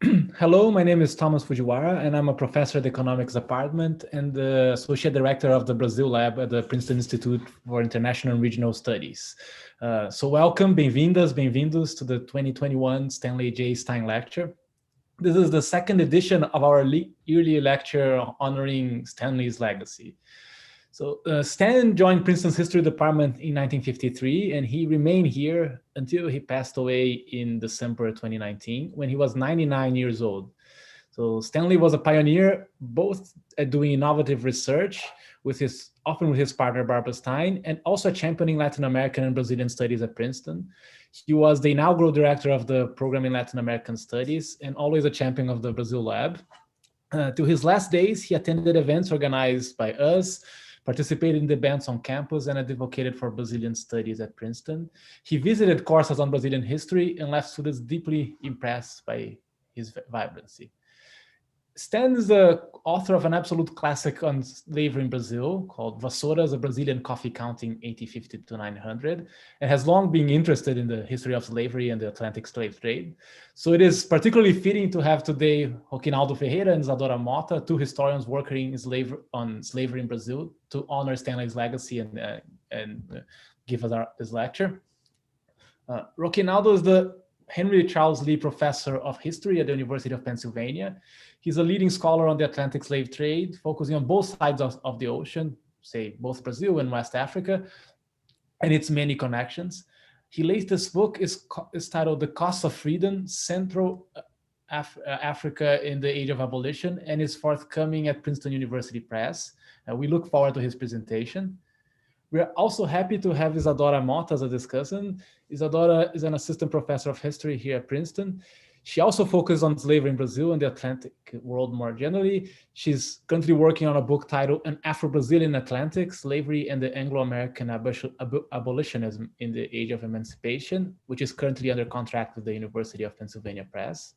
Hello, my name is Thomas Fujiwara, and I'm a professor at the economics department and the associate director of the Brazil lab at the Princeton Institute for International and Regional Studies. So welcome, bem-vindas, bem-vindos to the 2021 Stanley J. Stein Lecture. This is the second edition of our yearly lecture honoring Stanley's legacy. So Stan joined Princeton's history department in 1953, and he remained here until he passed away in December 2019, when he was 99 years old. So Stanley was a pioneer both at doing innovative research, often with his partner Barbara Stein, and also championing Latin American and Brazilian studies at Princeton. He was the inaugural director of the program in Latin American studies and always a champion of the Brazil lab. To his last days, he attended events organized by us, participated in debates on campus, and advocated for Brazilian studies at Princeton. He visited courses on Brazilian history and left students deeply impressed by his vibrancy. Stan is the author of an absolute classic on slavery in Brazil called Vassouras, a Brazilian Coffee Counting 1850 to 900, and has long been interested in the history of slavery and the Atlantic slave trade. So it is particularly fitting to have today Roquinaldo Ferreira and Isadora Moura, two historians working on slavery in Brazil, to honor Stanley's legacy and give us this lecture. Roquinaldo is the Henry Charles Lee Professor of History at the University of Pennsylvania. He's a leading scholar on the Atlantic slave trade, focusing on both sides of the ocean, say both Brazil and West Africa, and its many connections. His latest book is titled The Cost of Freedom, Central Africa in the Age of Abolition, and is forthcoming at Princeton University Press. We look forward to his presentation. We are also happy to have Isadora Moura as a discussant. Isadora is an assistant professor of history here at Princeton. She also focuses on slavery in Brazil and the Atlantic world more generally. She's currently working on a book titled An Afro-Brazilian Atlantic, Slavery and the Anglo-American Abolitionism in the Age of Emancipation, which is currently under contract with the University of Pennsylvania Press.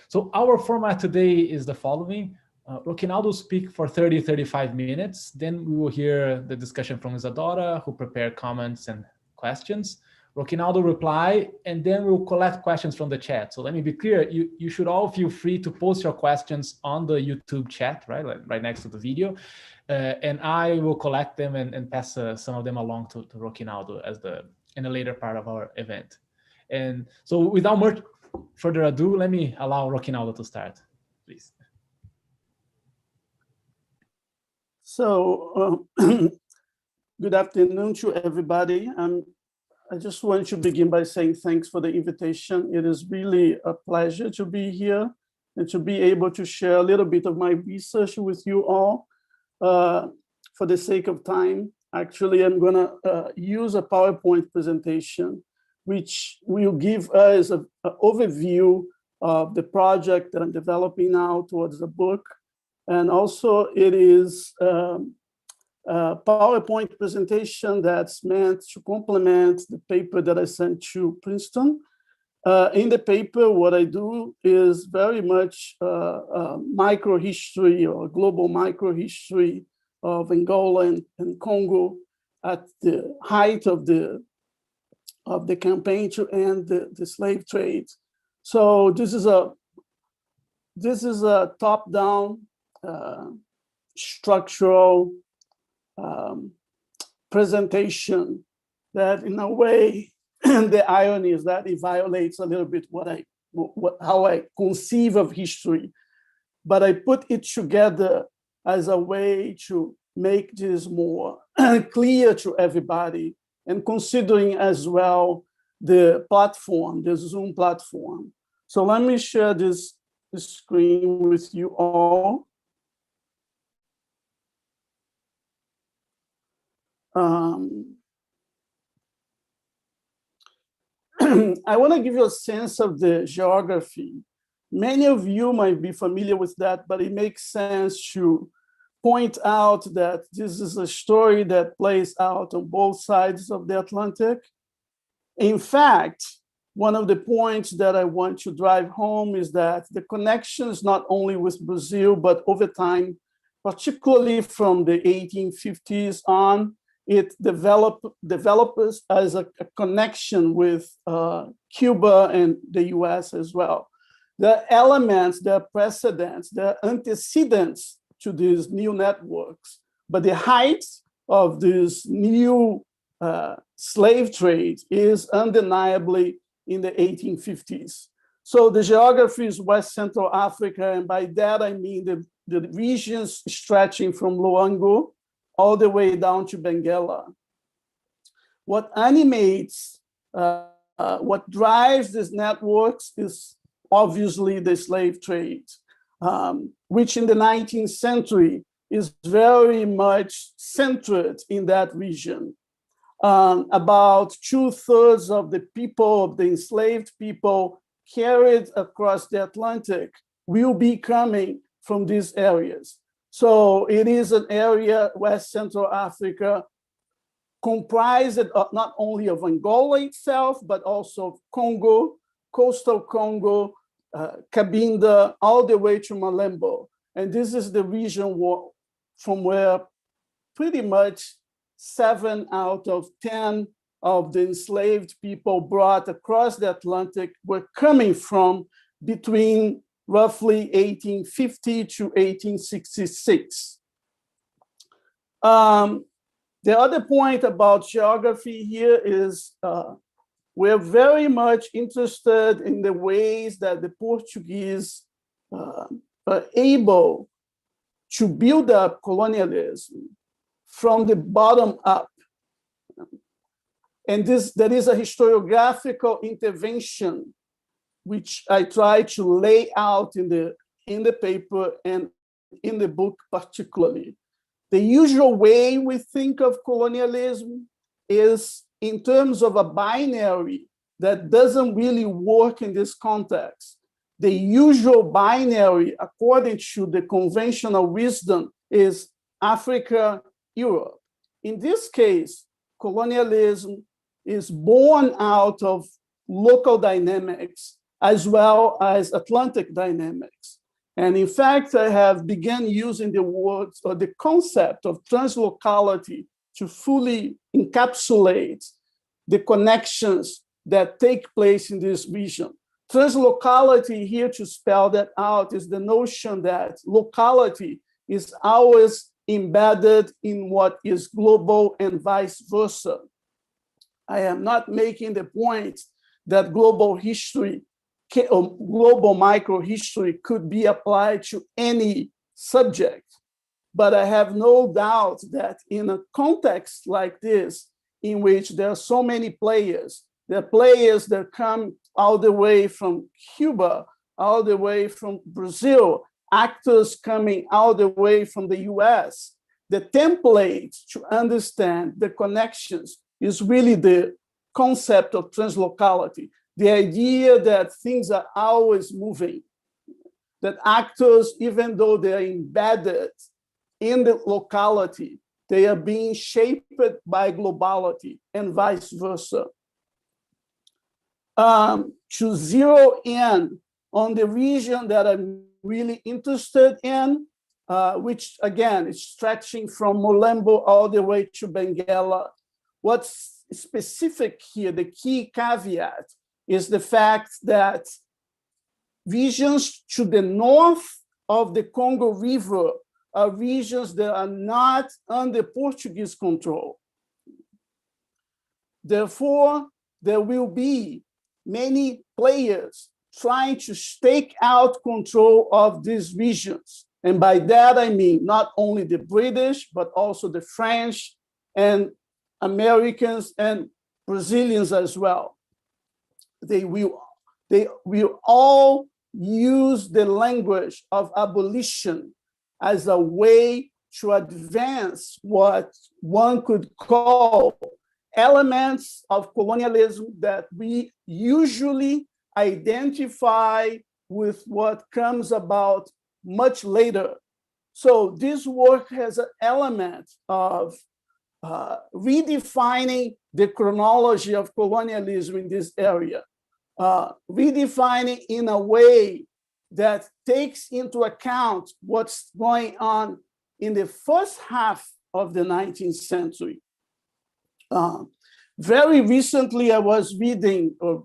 So our format today is the following. Roquinaldo will speak for 35 minutes. Then we will hear the discussion from Isadora, who prepared comments and questions. Roquinaldo reply, and then we'll collect questions from the chat. So let me be clear, you should all feel free to post your questions on the YouTube chat, right next to the video. And I will collect them and pass some of them along to Roquinaldo in the later part of our event. And so without much further ado, let me allow Roquinaldo to start, please. So, good afternoon to everybody. I just want to begin by saying thanks for the invitation. It is really a pleasure to be here and to be able to share a little bit of my research with you all. For the sake of time, actually, I'm going to use a PowerPoint presentation, which will give us an overview of the project that I'm developing now towards the book. And also it is a PowerPoint presentation that's meant to complement the paper that I sent to Princeton. In the paper, what I do is very much microhistory or global microhistory of Angola and Congo at the height of the campaign to end the slave trade. So this is a top-down structural presentation that, in a way, the irony is that it violates a little bit how I conceive of history, but I put it together as a way to make this more clear to everybody, and considering as well the platform, the Zoom platform. So let me share this screen with you all. I want to give you a sense of the geography. Many of you might be familiar with that, but it makes sense to point out that this is a story that plays out on both sides of the Atlantic. In fact, one of the points that I want to drive home is that the connections not only with Brazil, but over time, particularly from the 1850s on, it develops as a connection with Cuba and the US as well. There are elements, there are precedents, there are antecedents to these new networks. But the height of this new slave trade is undeniably in the 1850s. So the geography is West Central Africa, and by that I mean the regions stretching from Luango all the way down to Benguela. What animates, what drives these networks is obviously the slave trade, which in the 19th century is very much centered in that region. About 2/3 of the people, of the enslaved people carried across the Atlantic, will be coming from these areas. So it is an area, West Central Africa, comprised of not only of Angola itself, but also of Congo, coastal Congo, Cabinda, all the way to Malembo. And this is the region from where pretty much 7 out of 10 of the enslaved people brought across the Atlantic were coming from between roughly 1850 to 1866. The other point about geography here is we're very much interested in the ways that the Portuguese are able to build up colonialism from the bottom up. And there is a historiographical intervention, which I try to lay out in the paper and in the book particularly. The usual way we think of colonialism is in terms of a binary that doesn't really work in this context. The usual binary, according to the conventional wisdom, is Africa, Europe. In this case, colonialism is born out of local dynamics as well as Atlantic dynamics. And in fact, I have begun using the words or the concept of translocality to fully encapsulate the connections that take place in this region. Translocality, here to spell that out, is the notion that locality is always embedded in what is global and vice versa. I am not making the point that global history or global microhistory could be applied to any subject, but I have no doubt that in a context like this, in which there are so many players, there are players that come all the way from Cuba, all the way from Brazil, actors coming all the way from the US, the template to understand the connections is really the concept of translocality, the idea that things are always moving, that actors, even though they are embedded in the locality, they are being shaped by globality and vice versa. To zero in on the region that I'm really interested in, which again is stretching from Molembo all the way to Benguela. What's specific here, the key caveat, is the fact that regions to the north of the Congo River are regions that are not under Portuguese control. Therefore, there will be many players trying to stake out control of these regions. And by that, I mean not only the British, but also the French and Americans and Brazilians as well. They will all use the language of abolition as a way to advance what one could call elements of colonialism that we usually identify with what comes about much later. So this work has an element of redefining the chronology of colonialism in this area, redefining in a way that takes into account what's going on in the first half of the 19th century. Very recently, I was reading or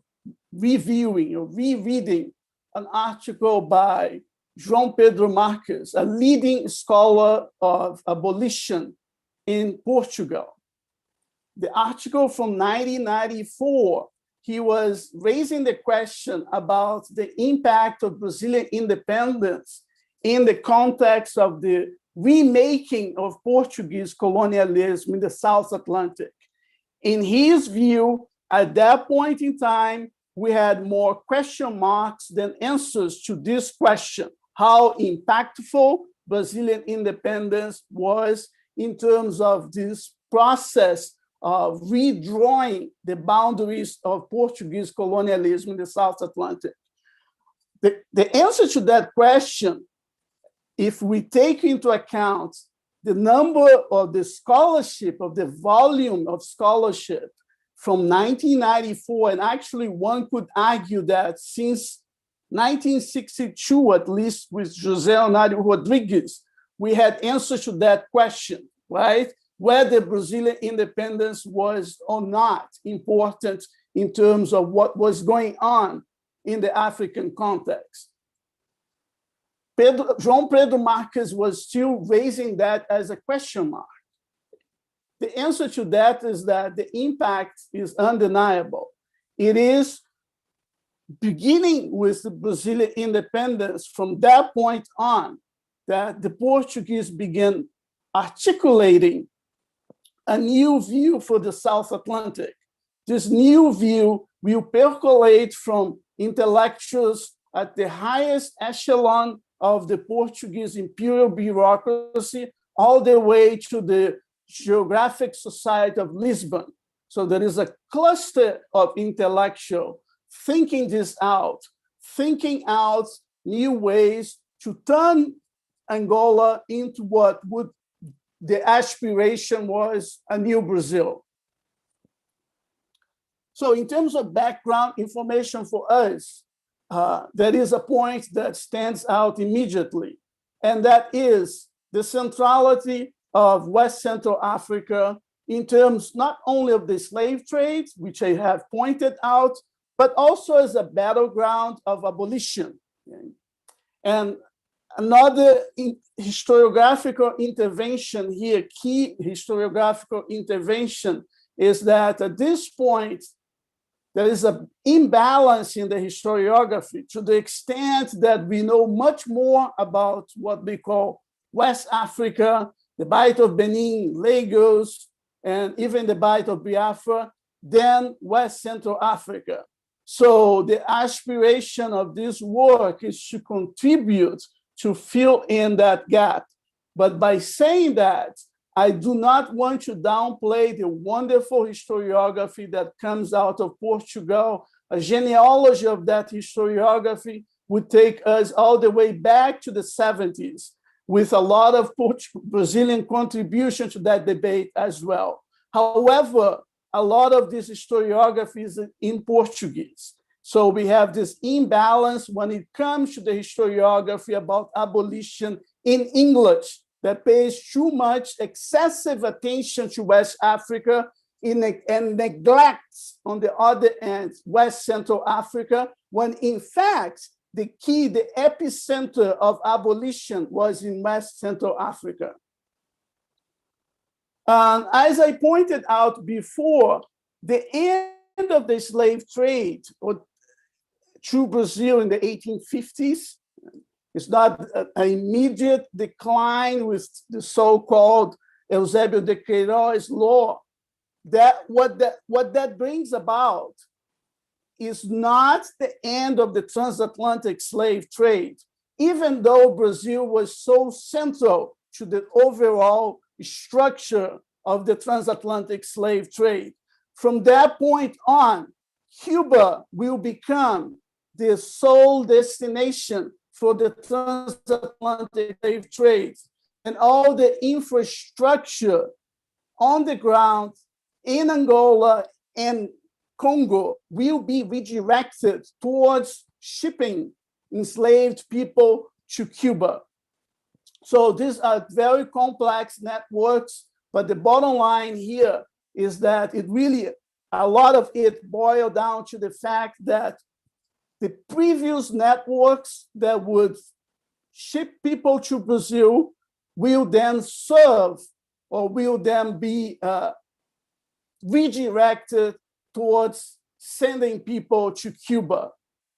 reviewing or rereading an article by João Pedro Marques, a leading scholar of abolition in Portugal. The article from 1994, he was raising the question about the impact of Brazilian independence in the context of the remaking of Portuguese colonialism in the South Atlantic. In his view, at that point in time, we had more question marks than answers to this question: how impactful Brazilian independence was in terms of this process of redrawing the boundaries of Portuguese colonialism in the South Atlantic. The answer to that question, if we take into account the number of the scholarship, of the volume of scholarship from 1994, and actually one could argue that since 1962, at least with José Onário Rodrigues, we had answers to that question, right? Whether Brazilian independence was or not important in terms of what was going on in the African context. João Pedro Marques was still raising that as a question mark. The answer to that is that the impact is undeniable. It is beginning with the Brazilian independence, from that point on, that the Portuguese began articulating a new view for the South Atlantic. This new view will percolate from intellectuals at the highest echelon of the Portuguese imperial bureaucracy all the way to the Geographic Society of Lisbon. So there is a cluster of intellectuals thinking this out, thinking out new ways to turn Angola into what would the aspiration was a new Brazil. So in terms of background information for us, there is a point that stands out immediately, and that is the centrality of West Central Africa in terms not only of the slave trade, which I have pointed out, but also as a battleground of abolition. And another historiographical intervention here, key historiographical intervention, is that at this point, there is an imbalance in the historiography to the extent that we know much more about what we call West Africa, the Bight of Benin, Lagos, and even the Bight of Biafra, than West Central Africa. So the aspiration of this work is to contribute to fill in that gap. But by saying that, I do not want to downplay the wonderful historiography that comes out of Portugal. A genealogy of that historiography would take us all the way back to the 70s, with a lot of Brazilian contribution to that debate as well. However, a lot of this historiography is in Portuguese. So we have this imbalance when it comes to the historiography about abolition in English, that pays too much excessive attention to West Africa and neglects, on the other end, West Central Africa, when in fact, the epicenter of abolition was in West Central Africa. As I pointed out before, the end of the slave trade through Brazil in the 1850s, it's not an immediate decline with the so-called Eusébio de Queiroz law. What that brings about is not the end of the transatlantic slave trade, even though Brazil was so central to the overall structure of the transatlantic slave trade. From that point on, Cuba will become the sole destination for the transatlantic slave trade, and all the infrastructure on the ground in Angola and Congo will be redirected towards shipping enslaved people to Cuba. So these are very complex networks, but the bottom line here is that a lot of it boiled down to the fact that the previous networks that would ship people to Brazil will then serve or will then be redirected towards sending people to Cuba.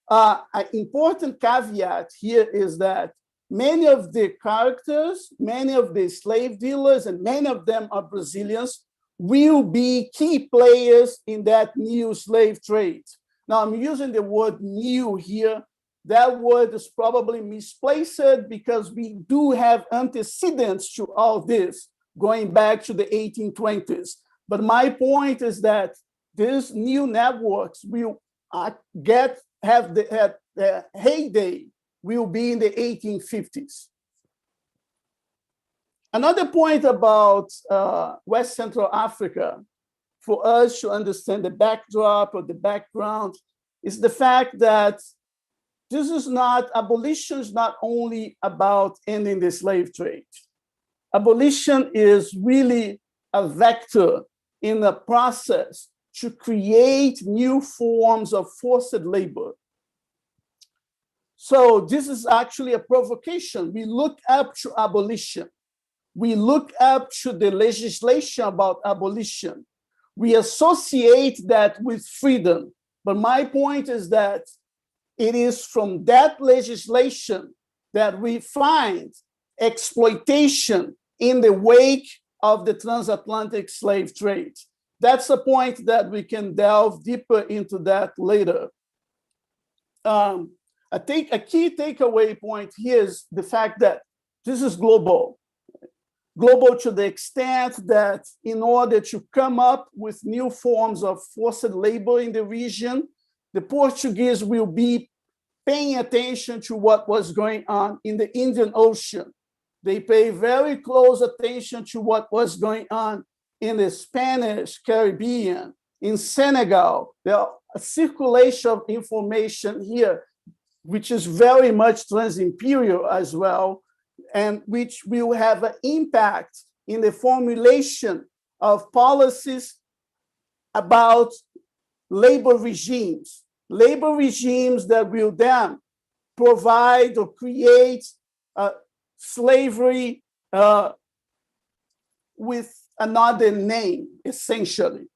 An important caveat here is that many of the characters, many of the slave dealers, and many of them are Brazilians, will be key players in that new slave trade. Now, I'm using the word new here. That word is probably misplaced because we do have antecedents to all this, going back to the 1820s. But my point is that these new networks will have the heyday will be in the 1850s. Another point about West Central Africa, for us to understand the backdrop or the background, is the fact that abolition is not only about ending the slave trade. Abolition is really a vector in the process to create new forms of forced labor. So this is actually a provocation. We look up to abolition. We look up to the legislation about abolition. We associate that with freedom. But my point is that it is from that legislation that we find exploitation in the wake of the transatlantic slave trade. That's a point that we can delve deeper into that later. A key takeaway point here is the fact that this is global. Global to the extent that in order to come up with new forms of forced labor in the region, the Portuguese will be paying attention to what was going on in the Indian Ocean. They pay very close attention to what was going on in the Spanish Caribbean, in Senegal. There are a circulation of information here, which is very much trans-imperial as well, and which will have an impact in the formulation of policies about labor regimes that will then provide or create slavery with another name, essentially.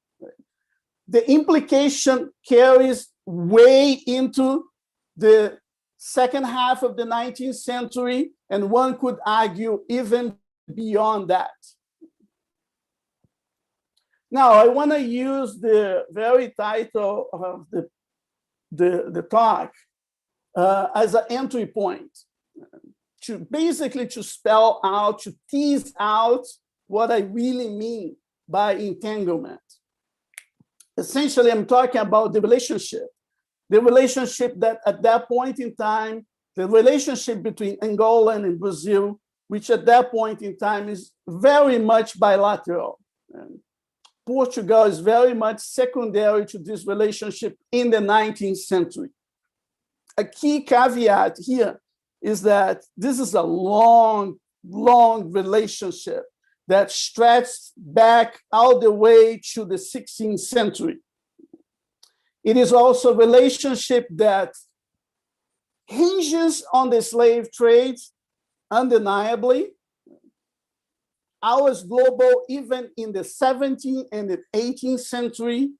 The implication carries way into the second half of the 19th century, and one could argue even beyond that. Now, I want to use the very title of the talk as an entry point to basically to spell out, to tease out what I really mean by entanglement. Essentially, I'm talking about the relationship that at that point in time, the relationship between Angola and Brazil, which at that point in time is very much bilateral. And Portugal is very much secondary to this relationship in the 19th century. A key caveat here is that this is a long relationship that stretched back all the way to the 16th century. It is also a relationship that hinges on the slave trade, undeniably. Ours global, even in the 17th and the 18th century,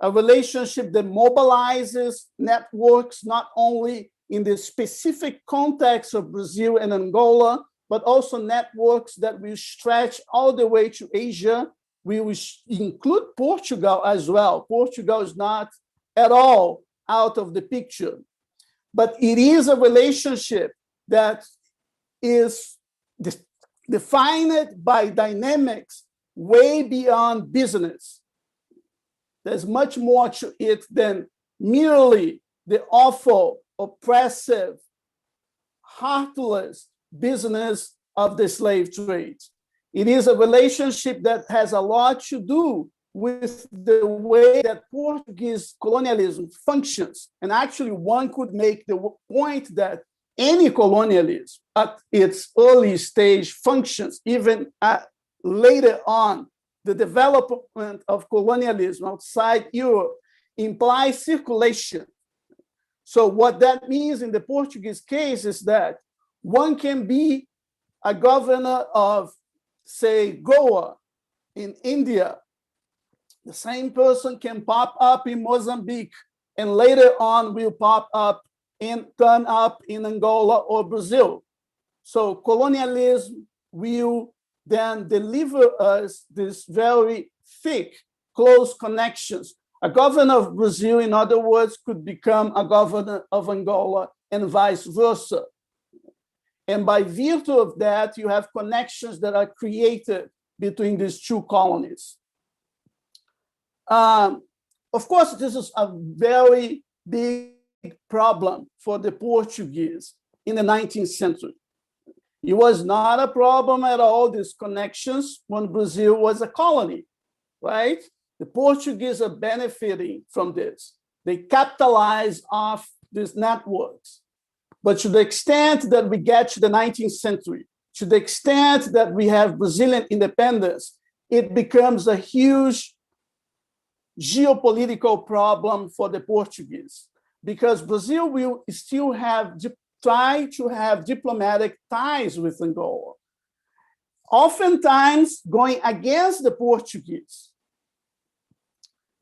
a relationship that mobilizes networks not only in the specific context of Brazil and Angola, but also networks that will stretch all the way to Asia. We will include Portugal as well. Portugal is not at all out of the picture. But it is a relationship that is defined by dynamics way beyond business. There's much more to it than merely the awful, oppressive, heartless business of the slave trade. It is a relationship that has a lot to do with the way that Portuguese colonialism functions. And actually, one could make the point that any colonialism at its early stage functions, even later on, the development of colonialism outside Europe implies circulation. So what that means in the Portuguese case is that one can be a governor of, say, Goa in India. The same person can pop up in Mozambique and later on will turn up in Angola or Brazil. So colonialism will then deliver us this very thick, close connections. A governor of Brazil, in other words, could become a governor of Angola and vice versa. And by virtue of that, you have connections that are created between these two colonies. Of course, this is a very big problem for the Portuguese in the 19th century. It was not a problem at all, these connections, when Brazil was a colony, right? The Portuguese are benefiting from this. They capitalize off these networks. But to the extent that we get to the 19th century, to the extent that we have Brazilian independence, it becomes a huge geopolitical problem for the Portuguese, because Brazil will still try to have diplomatic ties with Angola, oftentimes going against the Portuguese,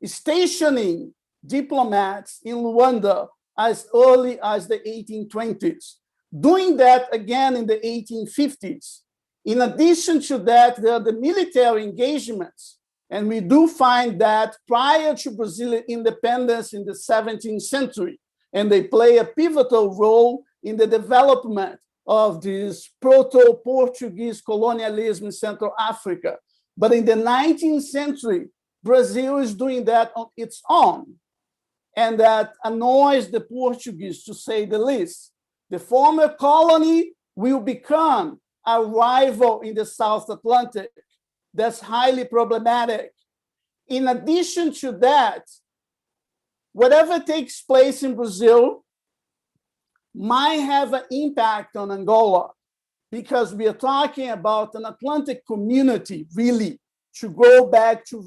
stationing diplomats in Luanda as early as the 1820s, doing that again in the 1850s. In addition to that, there are the military engagements. And we do find that prior to Brazilian independence in the 17th century, and they play a pivotal role in the development of this proto-Portuguese colonialism in Central Africa. But in the 19th century, Brazil is doing that on its own. And that annoys the Portuguese, to say the least. The former colony will become a rival in the South Atlantic. That's highly problematic. In addition to that, whatever takes place in Brazil might have an impact on Angola, because we are talking about an Atlantic community, really, to go back to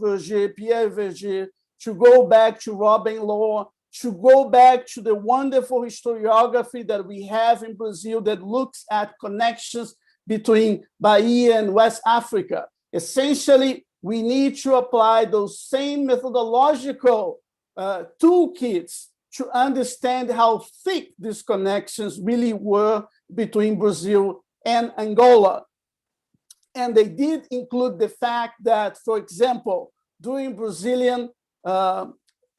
Pierre Verger, to go back to Robin Law, to go back to the wonderful historiography that we have in Brazil that looks at connections between Bahia and West Africa. Essentially, we need to apply those same methodological toolkits to understand how thick these connections really were between Brazil and Angola. And they did include the fact that, for example, during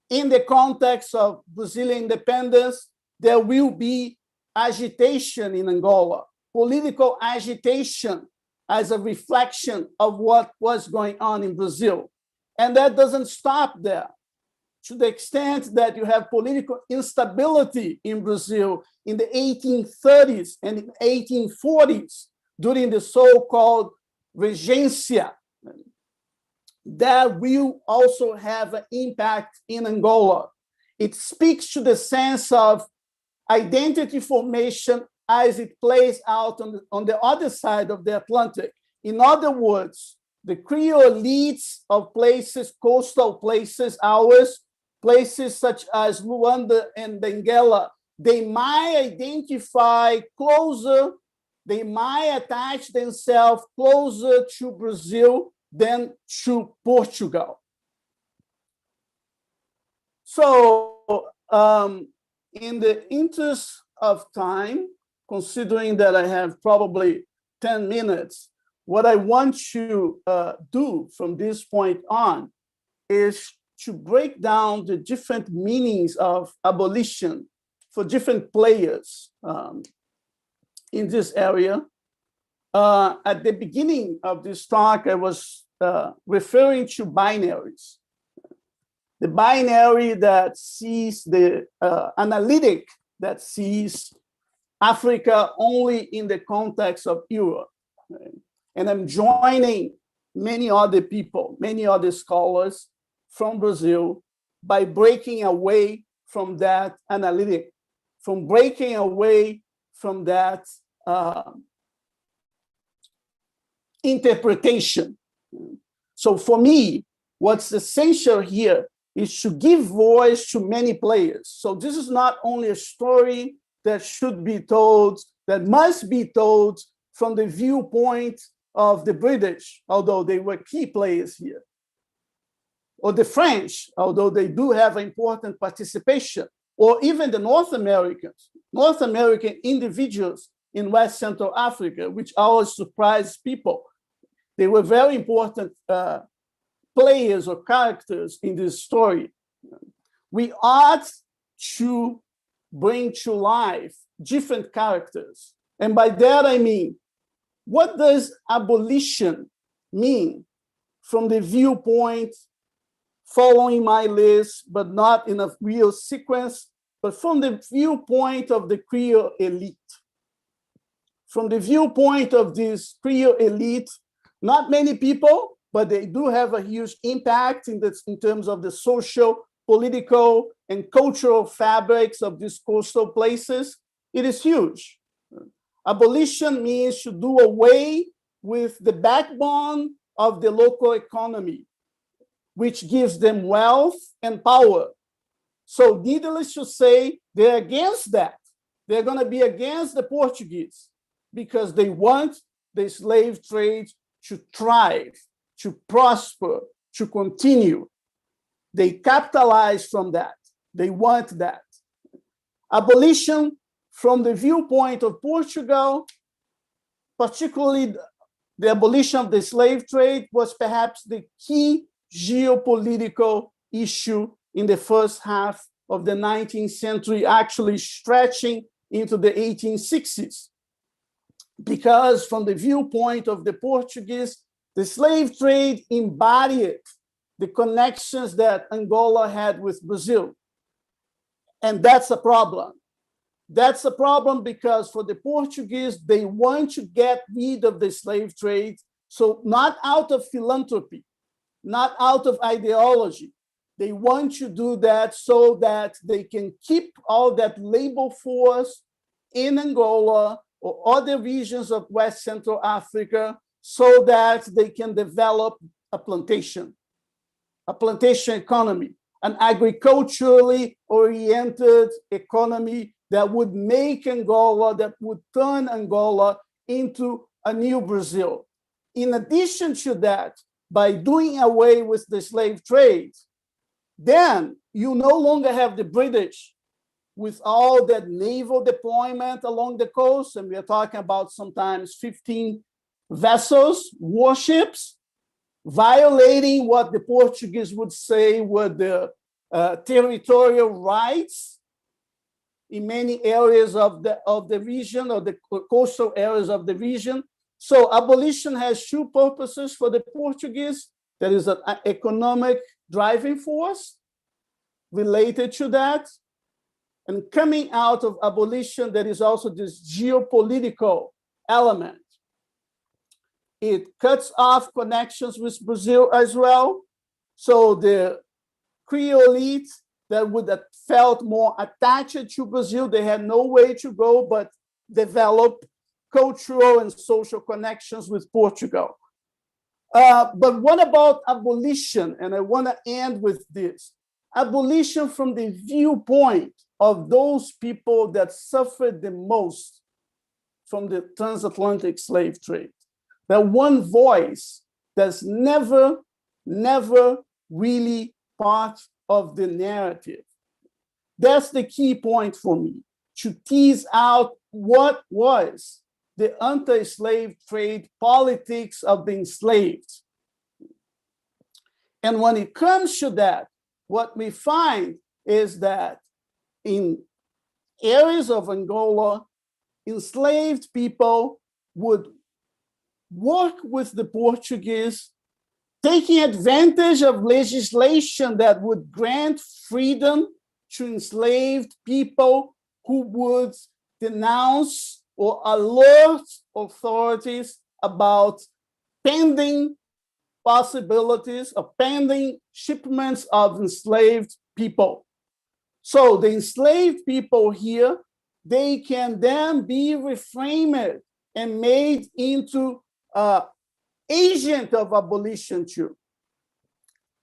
in the context of Brazilian independence, there will be agitation in Angola, political agitation as a reflection of what was going on in Brazil. And that doesn't stop there. To the extent that you have political instability in Brazil in the 1830s and 1840s, during the so-called Regencia, that will also have an impact in Angola. It speaks to the sense of identity formation as it plays out on the other side of the Atlantic. In other words, the Creole elites of places, coastal places, places such as Luanda and Benguela, they might identify closer, they might attach themselves closer to Brazil than to Portugal. So in the interest of time, considering that I have probably 10 minutes, what I want to do from this point on is to break down the different meanings of abolition for different players in this area. At the beginning of this talk, I was referring to binaries. The binary that sees the analytic that sees Africa only in the context of Europe. Right? And I'm joining many other people, many other scholars from Brazil by breaking away from that analytic, from breaking away from that interpretation. So for me, what's essential here is to give voice to many players. So this is not only a story that should be told, that must be told from the viewpoint of the British, although they were key players here, or the French, although they do have important participation, or even the North American individuals in West Central Africa, which always surprised people. They were very important players or characters in this story. We ought to bring to life different characters. And by that I mean, what does abolition mean from the viewpoint, following my list, but not in a real sequence, but from the viewpoint of the Creole elite? From the viewpoint of this Creole elite, not many people, but they do have a huge impact in terms of the social, political, and cultural fabrics of these coastal places. It is huge. Abolition means to do away with the backbone of the local economy, which gives them wealth and power. So needless to say, they're against that. They're going to be against the Portuguese because they want the slave trade to thrive, to prosper, to continue. They capitalize from that. They want that. Abolition, from the viewpoint of Portugal, particularly the abolition of the slave trade, was perhaps the key geopolitical issue in the first half of the 19th century, actually stretching into the 1860s. Because from the viewpoint of the Portuguese, the slave trade embodied the connections that Angola had with Brazil. And that's a problem. That's a problem because for the Portuguese, they want to get rid of the slave trade. So not out of philanthropy, not out of ideology. They want to do that so that they can keep all that labor force in Angola or other regions of West Central Africa so that they can develop a plantation economy, an agriculturally oriented economy that would make Angola, that would turn Angola into a new Brazil. In addition to that, by doing away with the slave trade, then you no longer have the British with all that naval deployment along the coast, and we are talking about sometimes 15 vessels, warships, violating what the Portuguese would say were the territorial rights in many areas of the region, or the coastal areas of the region. So abolition has two purposes for the Portuguese. There is an economic driving force related to that. And coming out of abolition, there is also this geopolitical element. It cuts off connections with Brazil as well. So the Creole elite that would have felt more attached to Brazil, they had no way to go but develop cultural and social connections with Portugal. But what about abolition? And I want to end with this. Abolition from the viewpoint of those people that suffered the most from the transatlantic slave trade. That one voice that's never really part of the narrative. That's the key point for me, to tease out what was the anti-slave trade politics of the enslaved. And when it comes to that, what we find is that in areas of Angola, enslaved people would work with the Portuguese, taking advantage of legislation that would grant freedom to enslaved people who would denounce or alert authorities about pending possibilities of pending shipments of enslaved people. So the enslaved people here, they can then be reframed and made into agent of abolition too.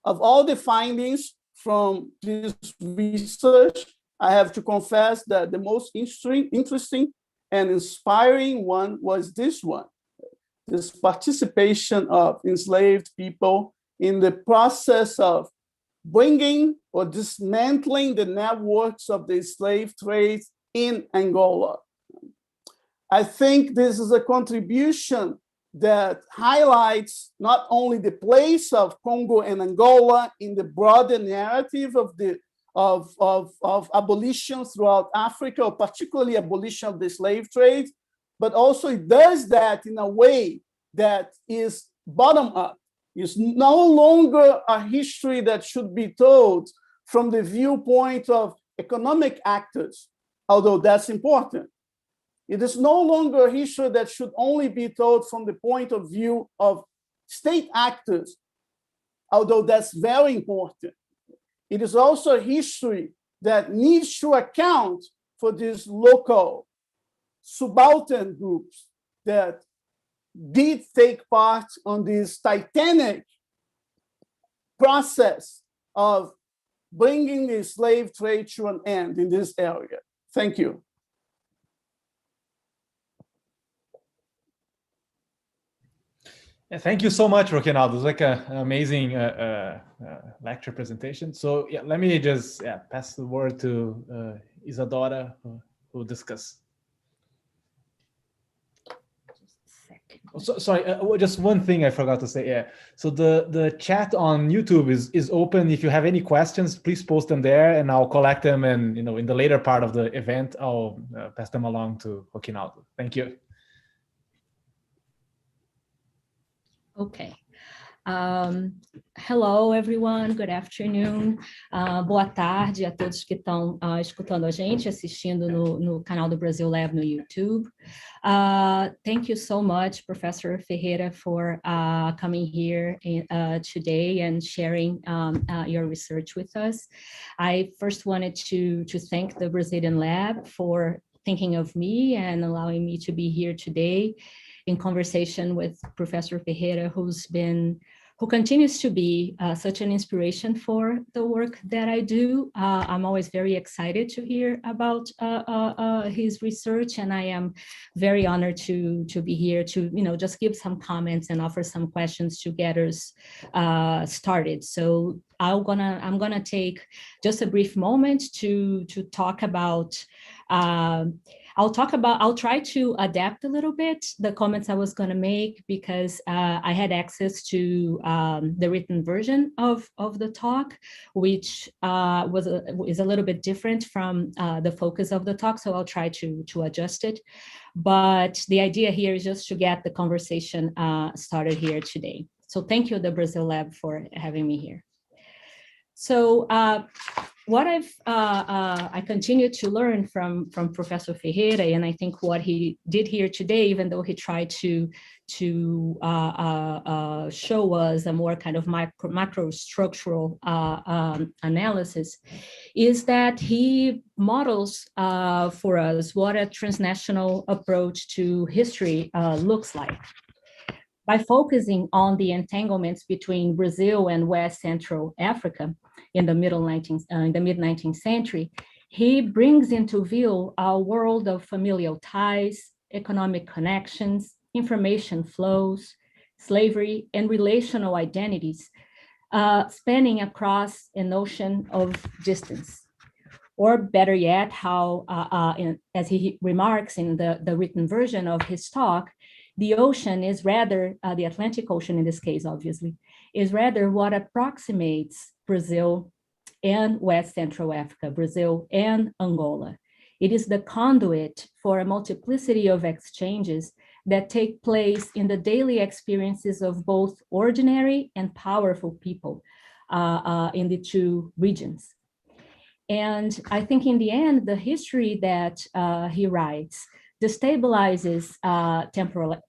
Of all the findings, from this research, I have to confess that the most interesting and inspiring one was this one, this participation of enslaved people in the process of bringing or dismantling the networks of the slave trade in Angola. I think this is a contribution that highlights not only the place of Congo and Angola in the broader narrative of abolition throughout Africa, or particularly abolition of the slave trade, but also it does that in a way that is bottom up. It's no longer a history that should be told from the viewpoint of economic actors, although that's important. It is no longer a history that should only be told from the point of view of state actors, although that's very important. It is also a history that needs to account for these local subaltern groups that did take part on this titanic process of bringing the slave trade to an end in this area. Thank you. Thank you so much, Roquinaldo. It's like an amazing lecture presentation. So yeah, let me just pass the word to Isadora, who will discuss. So, sorry, just one thing I forgot to say. Yeah, so the chat on YouTube is open. If you have any questions, please post them there, and I'll collect them. And in the later part of the event, I'll pass them along to Roquinaldo. Thank you. Okay. Hello, everyone. Good afternoon. Boa tarde a todos que estão escutando a gente, assistindo no canal do Brazil Lab no YouTube. Thank you so much, Professor Ferreira, for coming here today and sharing your research with us. I first wanted to thank the Brazilian Lab for thinking of me and allowing me to be here today in conversation with Professor Ferreira, who continues to be such an inspiration for the work that I do. I'm always very excited to hear about his research, and I am very honored to be here to just give some comments and offer some questions to get us started. So I'm gonna take just a brief moment to talk about. I'll try to adapt a little bit the comments I was going to make, because I had access to the written version of the talk, which is a little bit different from the focus of the talk. So I'll try to adjust it. But the idea here is just to get the conversation started here today. So thank you, the Brazil Lab, for having me here. So what I continue to learn from Professor Ferreira, and I think what he did here today, even though he tried to show us a more kind of macro structural analysis, is that he models for us what a transnational approach to history looks like. By focusing on the entanglements between Brazil and West Central Africa in the mid-19th century, he brings into view a world of familial ties, economic connections, information flows, slavery, and relational identities, spanning across an ocean of distance. Or better yet, how, as he remarks in the written version of his talk, the ocean is rather, the Atlantic Ocean in this case, obviously, is rather what approximates Brazil and West Central Africa, Brazil and Angola. It is the conduit for a multiplicity of exchanges that take place in the daily experiences of both ordinary and powerful people in the two regions. And I think in the end, the history that he writes destabilizes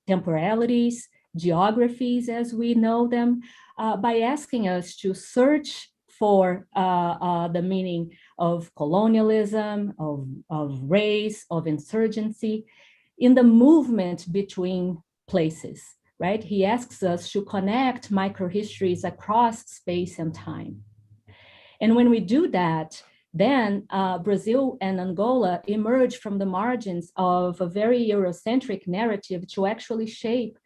temporalities, geographies as we know them, by asking us to search for the meaning of colonialism, of race, of insurgency, in the movement between places, right? He asks us to connect microhistories across space and time. And when we do that, then Brazil and Angola emerge from the margins of a very Eurocentric narrative to actually shape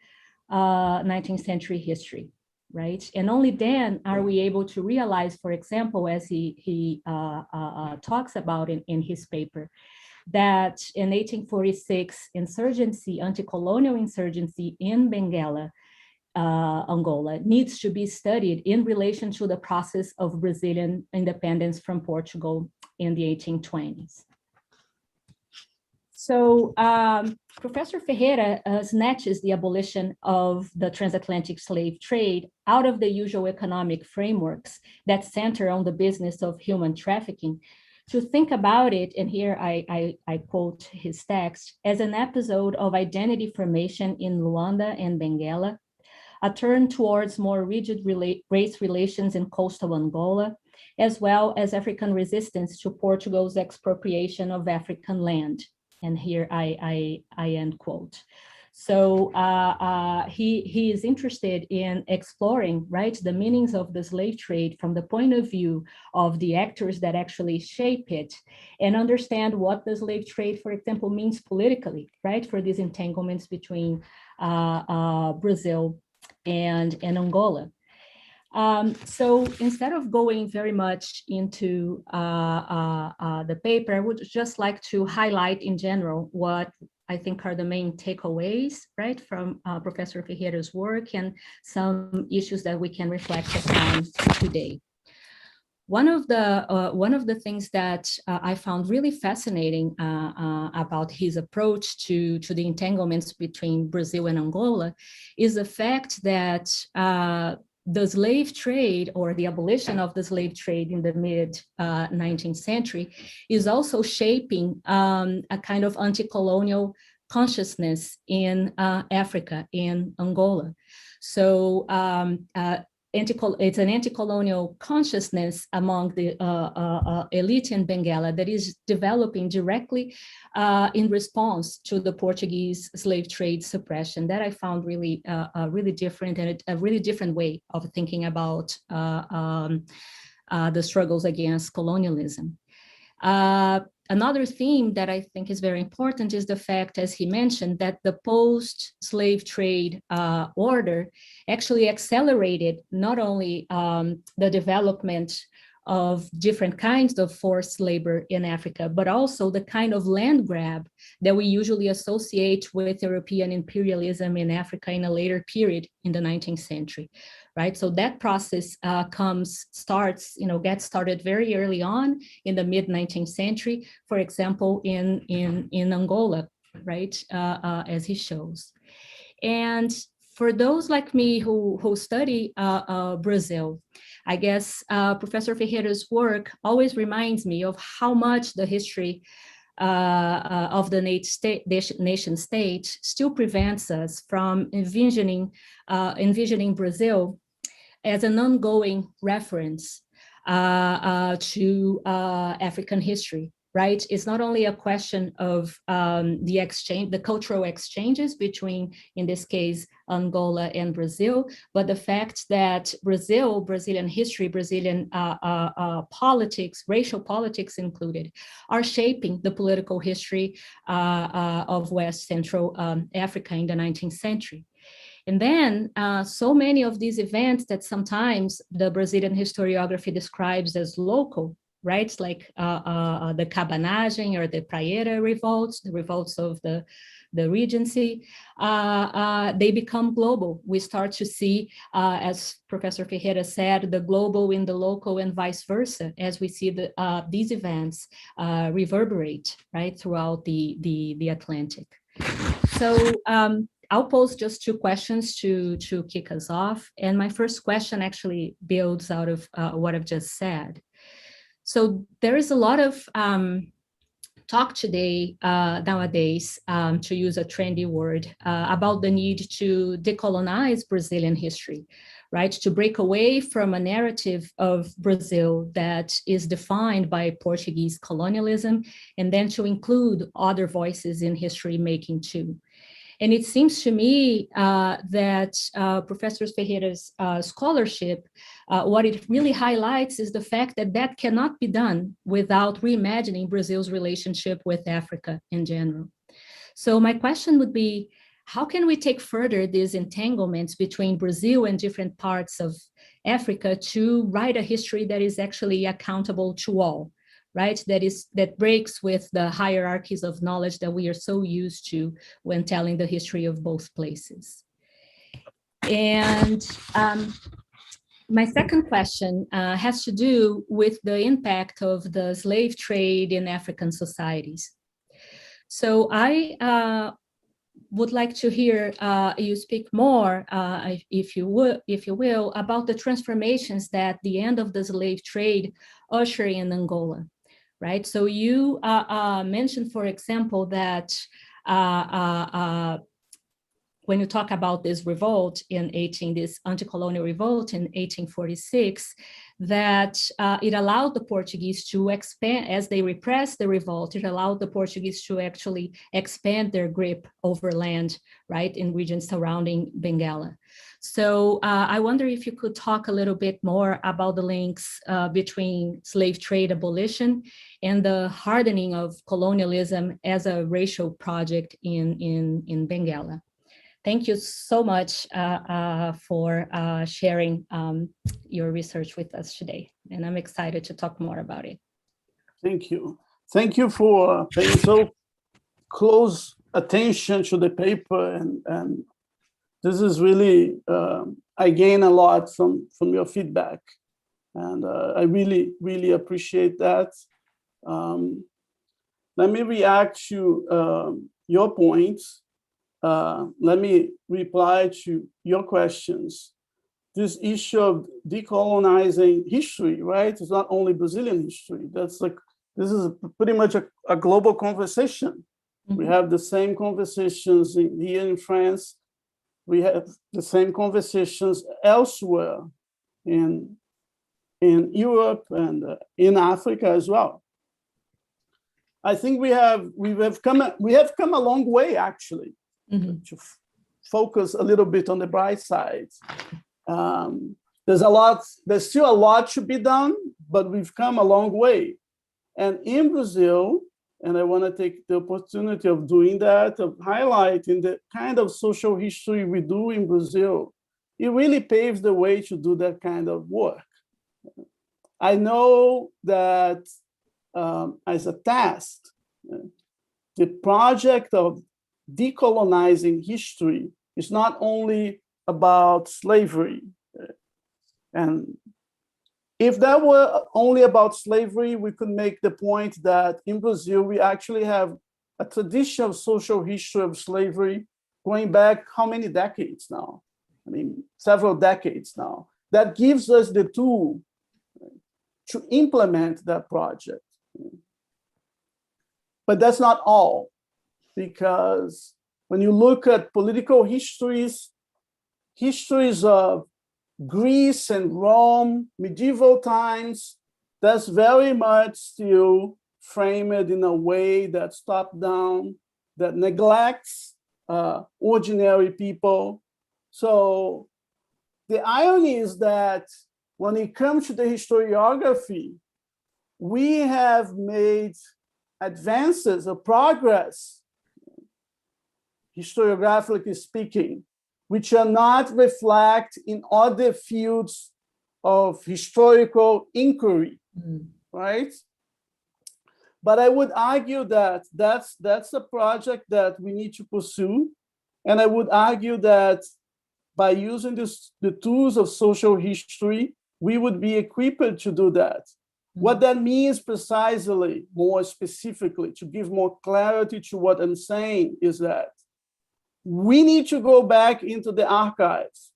19th century history, right? And only then are we able to realize, for example, as he talks about in his paper, that in 1846 insurgency, anti-colonial insurgency in Benguela, Angola, needs to be studied in relation to the process of Brazilian independence from Portugal in the 1820s. So Professor Ferreira snatches the abolition of the transatlantic slave trade out of the usual economic frameworks that center on the business of human trafficking, to think about it, and here I quote his text, as an episode of identity formation in Luanda and Benguela, a turn towards more rigid race relations in coastal Angola, as well as African resistance to Portugal's expropriation of African land. And here I end quote. So he is interested in exploring, right, the meanings of the slave trade from the point of view of the actors that actually shape it, and understand what the slave trade, for example, means politically, right, for these entanglements between Brazil and Angola. So instead of going very much into the paper, I would just like to highlight in general what I think are the main takeaways, right, from Professor Ferreira's work, and some issues that we can reflect upon today. One of the things that I found really fascinating about his approach to the entanglements between Brazil and Angola is the fact that the slave trade, or the abolition of the slave trade in the mid-19th century, is also shaping a kind of anti-colonial consciousness in Africa, in Angola. So it's an anti-colonial consciousness among the elite in Benguela that is developing directly in response to the Portuguese slave trade suppression, that I found really, really different, and a really different way of thinking about the struggles against colonialism. Another theme that I think is very important is the fact, as he mentioned, that the post-slave trade order actually accelerated not only the development of different kinds of forced labor in Africa, but also the kind of land grab that we usually associate with European imperialism in Africa in a later period in the 19th century, right? So that process gets started very early on in the mid-19th century, for example, in Angola, right, as he shows. And for those like me who study Brazil, I guess Professor Ferreira's work always reminds me of how much the history of the nation state still prevents us from envisioning Brazil as an ongoing reference to African history. Right? It's not only a question of the cultural exchanges between, in this case, Angola and Brazil, but the fact that Brazilian history, Brazilian politics, racial politics included, are shaping the political history of West Central Africa in the 19th century. And then so many of these events that sometimes the Brazilian historiography describes as local, right? Like the Cabanagem or the Praieira revolts, the revolts of the Regency, they become global. We start to see, as Professor Ferreira said, the global in the local and vice versa, as we see these events reverberate, right, throughout the Atlantic. So I'll pose just two questions to kick us off. And my first question actually builds out of what I've just said. So there is a lot of talk today, nowadays, to use a trendy word, about the need to decolonize Brazilian history, right? To break away from a narrative of Brazil that is defined by Portuguese colonialism, and then to include other voices in history making too. And it seems to me that Professor Ferreira's scholarship what it really highlights is the fact that that cannot be done without reimagining Brazil's relationship with Africa in general. So my question would be, how can we take further these entanglements between Brazil and different parts of Africa to write a history that is actually accountable to all, right? That breaks with the hierarchies of knowledge that we are so used to when telling the history of both places. And my second question has to do with the impact of the slave trade in African societies. So I would like to hear you speak more, if you will, about the transformations that the end of the slave trade ushered in Angola, right? So you mentioned, for example, that when you talk about this revolt this anti-colonial revolt in 1846, that it allowed the Portuguese to expand, as they repressed the revolt, it allowed the Portuguese to actually expand their grip over land, right, in regions surrounding Bengala. So I wonder if you could talk a little bit more about the links between slave trade abolition and the hardening of colonialism as a racial project in Bengala. Thank you so much for sharing your research with us today. And I'm excited to talk more about it. Thank you. Thank you for paying so close attention to the paper. And this is really, I gain a lot from your feedback. And I really, really appreciate that. Let me react to your points. Let me reply to your questions. This issue of decolonizing history, right? It's not only Brazilian history. This is pretty much a global conversation. Mm-hmm. We have the same conversations here in France. We have the same conversations elsewhere in Europe and in Africa as well. I think we have come a long way, actually. Mm-hmm. To focus a little bit on the bright side. There's still a lot to be done, but we've come a long way. And in Brazil, and I want to take the opportunity of doing that, of highlighting the kind of social history we do in Brazil, it really paves the way to do that kind of work. I know that as a task, the project of decolonizing history is not only about slavery. And if that were only about slavery, we could make the point that in Brazil, we actually have a tradition of social history of slavery going back how many decades now? I mean, several decades now. That gives us the tool to implement that project. But that's not all. Because when you look at political histories of Greece and Rome, medieval times, that's very much still framed in a way that's top-down, that neglects ordinary people. So the irony is that when it comes to the historiography, we have made advances or progress, historiographically speaking, which are not reflected in other fields of historical inquiry, right? But I would argue that that's a project that we need to pursue. And I would argue that by using the tools of social history, we would be equipped to do that. What that means precisely, more specifically, to give more clarity to what I'm saying, is that we need to go back into the archives.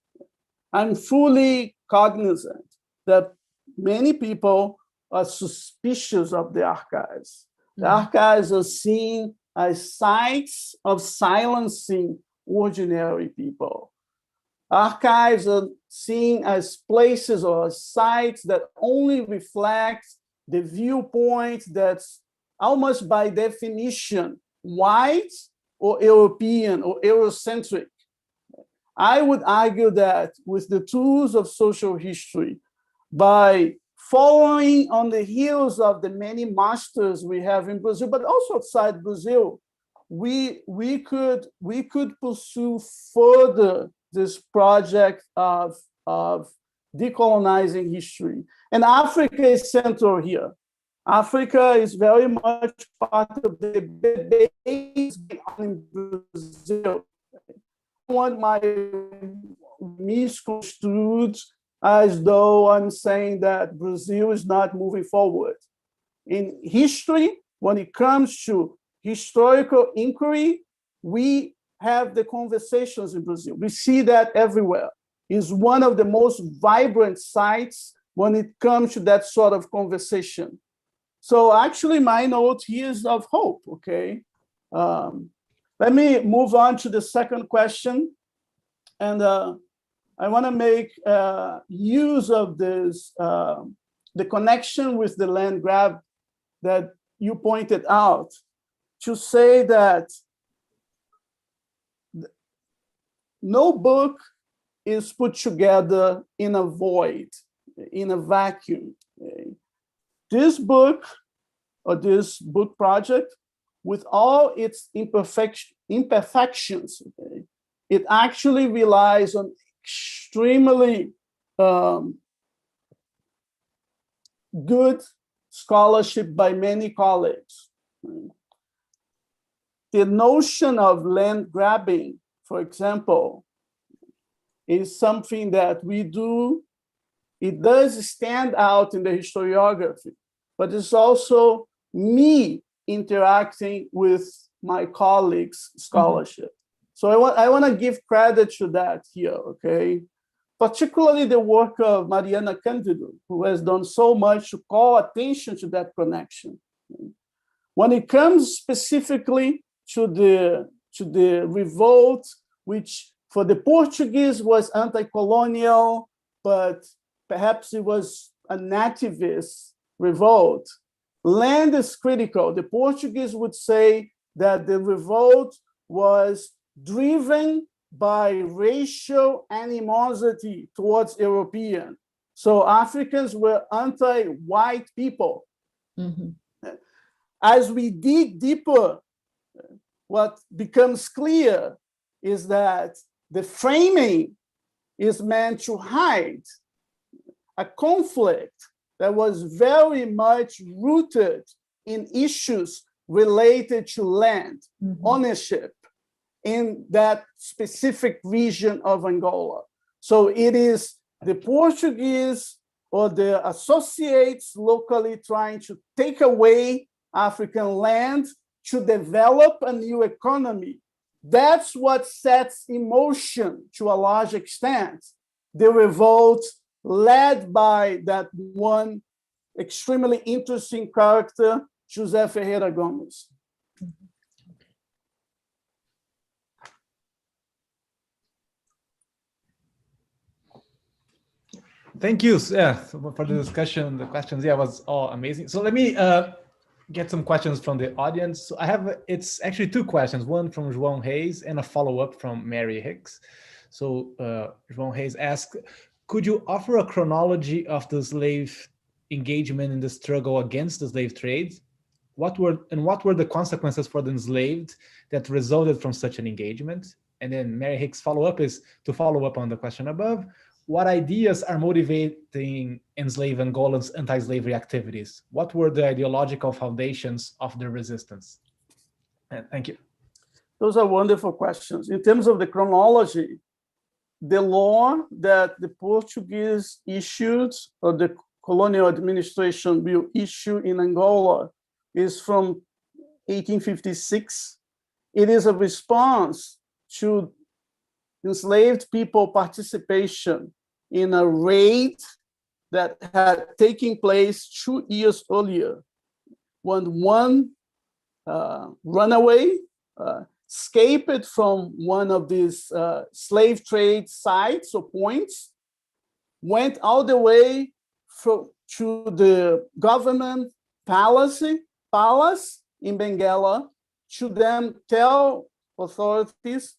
I'm fully cognizant that many people are suspicious of the archives. The archives are seen as sites of silencing ordinary people. Archives are seen as places or sites that only reflect the viewpoint that's almost by definition white or European or Eurocentric. I would argue that with the tools of social history, by following on the heels of the many masters we have in Brazil, but also outside Brazil, we could pursue further this project of decolonizing history. And Africa is central here. Africa is very much part of the debate in Brazil. I don't want my misconstrued as though I'm saying that Brazil is not moving forward. In history, when it comes to historical inquiry, we have the conversations in Brazil. We see that everywhere. It's one of the most vibrant sites when it comes to that sort of conversation. So actually my note here is of hope, okay? Let me move on to the second question. And I wanna make use of this, the connection with the land grab that you pointed out, to say that no book is put together in a void, in a vacuum. Okay? This book, or this book project, with all its imperfections, okay, it actually relies on extremely good scholarship by many colleagues. The notion of land grabbing, for example, is something that we do. It does stand out in the historiography, but it's also me interacting with my colleagues' scholarship. So I want to give credit to that here, okay? Particularly the work of Mariana Cândido, who has done so much to call attention to that connection. When it comes specifically to the revolt, which for the Portuguese was anti-colonial, but perhaps it was a nativist revolt. Land is critical. The Portuguese would say that the revolt was driven by racial animosity towards European. So Africans were anti-white people. As we dig deeper, what becomes clear is that the framing is meant to hide a conflict that was very much rooted in issues related to land, ownership in that specific region of Angola. So it is the Portuguese or the associates locally trying to take away African land to develop a new economy. That's what sets in motion, to a large extent, the revolt led by that one extremely interesting character, José Ferreira Gomes. Thank you, for the discussion. The questions, was all amazing. So let me get some questions from the audience. So it's actually two questions, one from João Reis and a follow-up from Mary Hicks. So João Reis asked, could you offer a chronology of the slave engagement in the struggle against the slave trade? What were the consequences for the enslaved that resulted from such an engagement? And then Mary Hicks' follow-up is to follow up on the question above. What ideas are motivating enslaved Angolans' anti-slavery activities? What were the ideological foundations of their resistance? Thank you. Those are wonderful questions. In terms of the chronology, the law that the Portuguese issued, or the colonial administration will issue in Angola, is from 1856. It is a response to enslaved people participation in a raid that had taken place 2 years earlier, when one runaway escaped from one of these slave trade sites or points, went all the way to the government palace in Benguela to then tell authorities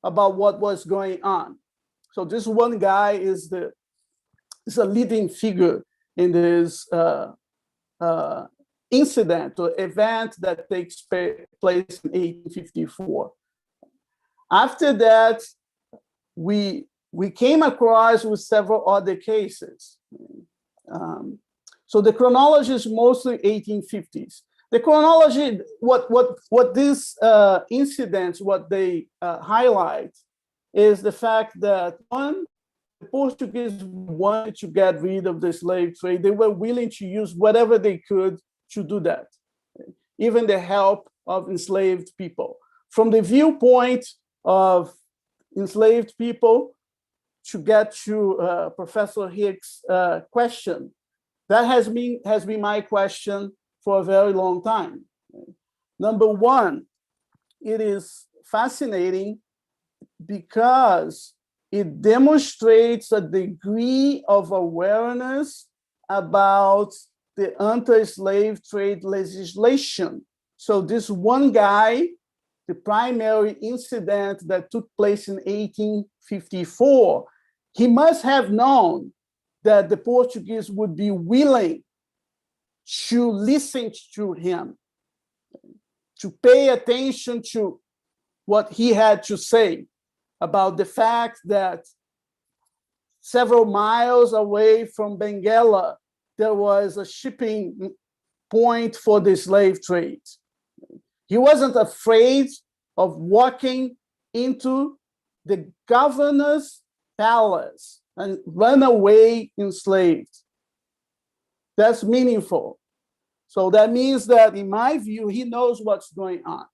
about what was going on. So this one guy is the is a leading figure in this incident or event that takes place in 1854. After that, we came across with several other cases. So the chronology is mostly 1850s. The chronology, what these incidents, what they highlight is the fact that one, the Portuguese wanted to get rid of the slave trade. They were willing to use whatever they could to do that, even the help of enslaved people. From the viewpoint of enslaved people, to get to Professor Hicks' question, that has been my question for a very long time. Number one, it is fascinating because it demonstrates a degree of awareness about the anti-slave trade legislation. So this one guy, the primary incident that took place in 1854, he must have known that the Portuguese would be willing to listen to him, to pay attention to what he had to say about the fact that several miles away from Benguela, there was a shipping point for the slave trade. He wasn't afraid of walking into the governor's palace and run away enslaved. That's meaningful. So that means that, in my view, he knows what's going on.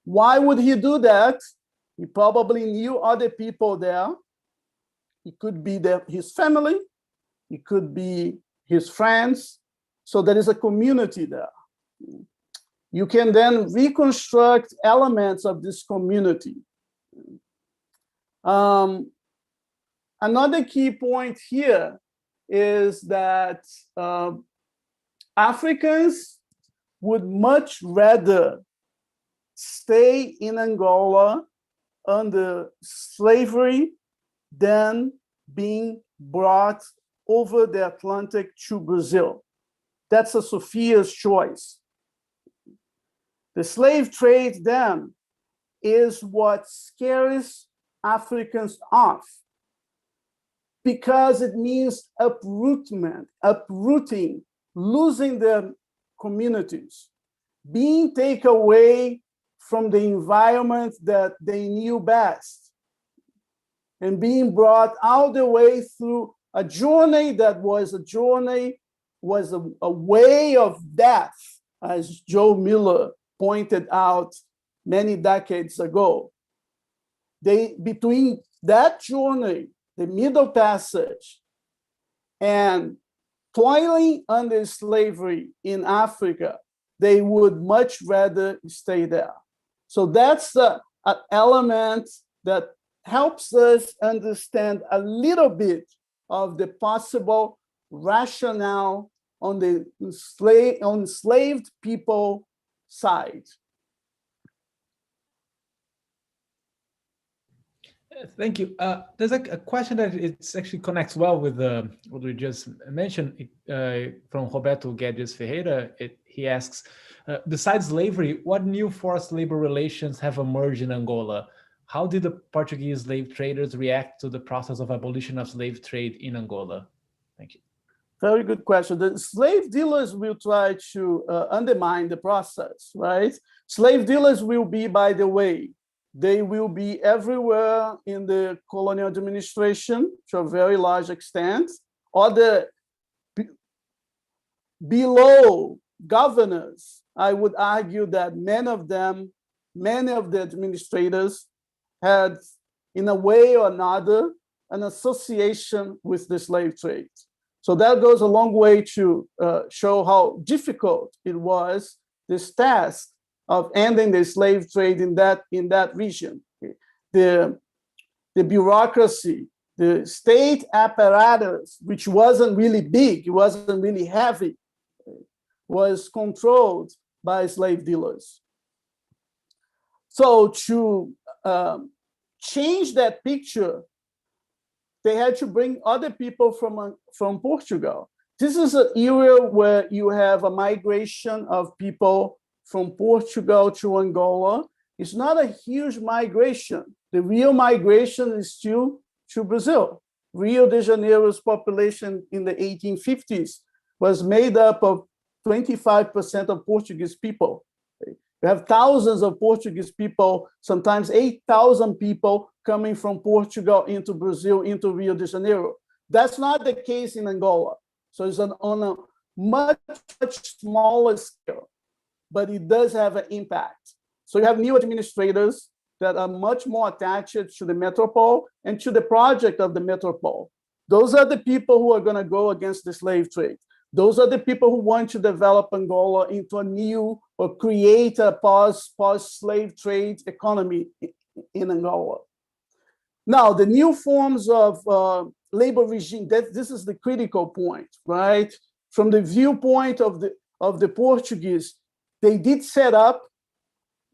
Why would he do that? He probably knew other people there. It could be his family. It could be his friends. So there is a community there. You can then reconstruct elements of this community. Another key point here is that Africans would much rather stay in Angola under slavery than being brought over the Atlantic to Brazil. That's a Sophia's choice. The slave trade then is what scares Africans off, because it means uprooting, losing their communities, being taken away from the environment that they knew best, and being brought all the way through a journey that was a way of death, as Joe Miller pointed out many decades ago. Between that journey, the Middle Passage, and toiling under slavery in Africa, they would much rather stay there. So that's an element that helps us understand a little bit of the possible rationale on the enslaved people side. Thank you. There's a question that it actually connects well with what we just mentioned from Roberto Guedes Ferreira. He asks, besides slavery, what new forced labor relations have emerged in Angola? How did the Portuguese slave traders react to the process of abolition of slave trade in Angola? Thank you. Very good question. The slave dealers will try to undermine the process, right? Slave dealers will be, by the way, they will be everywhere in the colonial administration to a very large extent. Other below governors, I would argue that many of the administrators had, in a way or another, an association with the slave trade. So that goes a long way to show how difficult it was, this task of ending the slave trade in that region. The bureaucracy, the state apparatus, which wasn't really big, it wasn't really heavy, was controlled by slave dealers. So to change that picture, they had to bring other people from Portugal. This is an era where you have a migration of people from Portugal to Angola. It's not a huge migration. The real migration is still to Brazil. Rio de Janeiro's population in the 1850s was made up of 25% of Portuguese people. You have thousands of Portuguese people, sometimes 8,000 people coming from Portugal into Brazil, into Rio de Janeiro. That's not the case in Angola. So it's on a much smaller scale, but it does have an impact. So you have new administrators that are much more attached to the metropole and to the project of the metropole. Those are the people who are going to go against the slave trade. Those are the people who want to develop Angola into a new or create a post-slave trade economy in Angola. Now, the new forms of labor regime, this is the critical point, right? From the viewpoint of the Portuguese, they did set up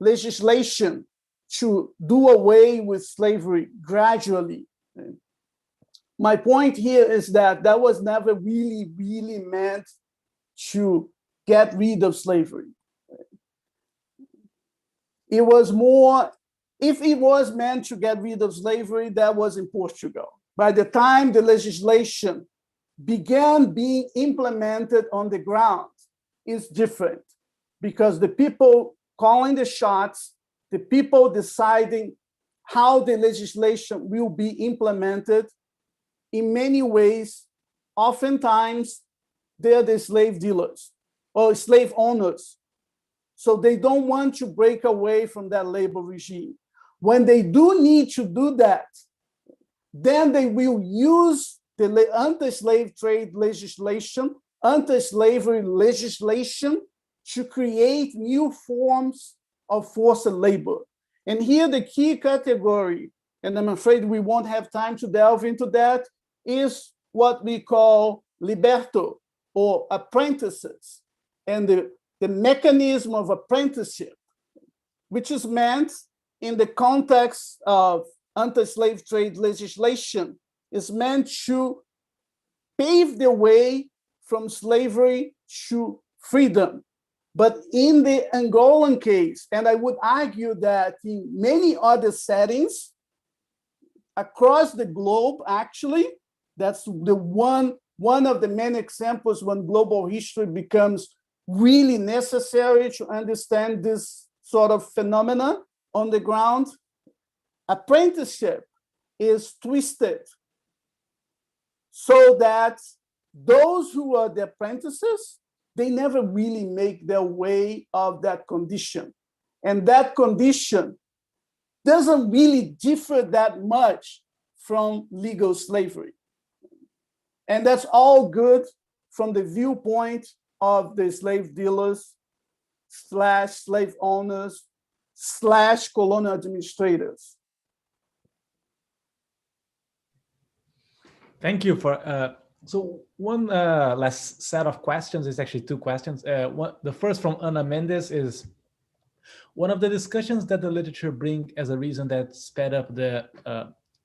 legislation to do away with slavery gradually. My point here is that that was never really meant to get rid of slavery. It was more, if it was meant to get rid of slavery, that was in Portugal. By the time the legislation began being implemented on the ground, it's different, because the people calling the shots, the people deciding how the legislation will be implemented, in many ways, oftentimes, they're the slave dealers or slave owners. So they don't want to break away from that labor regime. When they do need to do that, then they will use the anti-slave trade legislation, anti-slavery legislation to create new forms of forced labor. And here the key category, and I'm afraid we won't have time to delve into that, is what we call liberto, or apprentices, and the mechanism of apprenticeship, which is meant in the context of anti-slave trade legislation, is meant to pave the way from slavery to freedom. But in the Angolan case, and I would argue that in many other settings across the globe, actually, that's the one of the many examples when global history becomes really necessary to understand this sort of phenomena on the ground. Apprenticeship is twisted so that those who are the apprentices, they never really make their way of that condition. And that condition doesn't really differ that much from legal slavery. And that's all good from the viewpoint of the slave dealers / slave owners / colonial administrators. Thank you for, so one last set of questions is actually two questions. The first from Ana Mendes is, one of the discussions that the literature bring as a reason that sped up the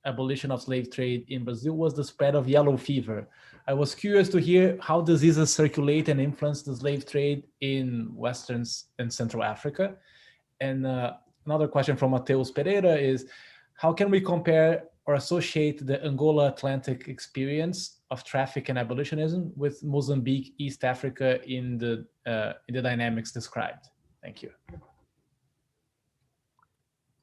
abolition of slave trade in Brazil was the spread of yellow fever. I was curious to hear how diseases circulate and influence the slave trade in Western and Central Africa. And another question from Mateus Pereira is, how can we compare or associate the Angola Atlantic experience of traffic and abolitionism with Mozambique, East Africa in the dynamics described? Thank you.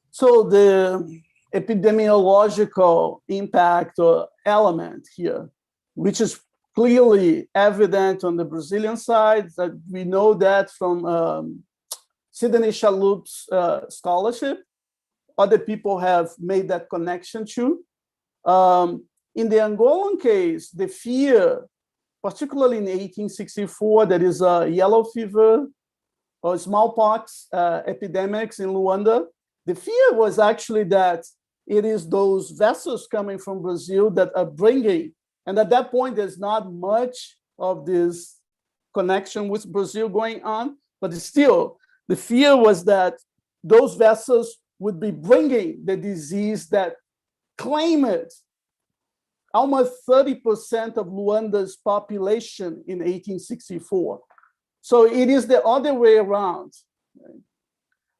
So the epidemiological impact or element here, which is clearly evident on the Brazilian side, that we know that from Sidney Chalup's scholarship. Other people have made that connection too. In the Angolan case, the fear, particularly in 1864, there is a yellow fever or smallpox epidemics in Luanda. The fear was actually that it is those vessels coming from Brazil that are bringing, and at that point, there's not much of this connection with Brazil going on, but still, the fear was that those vessels would be bringing the disease that claimed almost 30% of Luanda's population in 1864. So it is the other way around.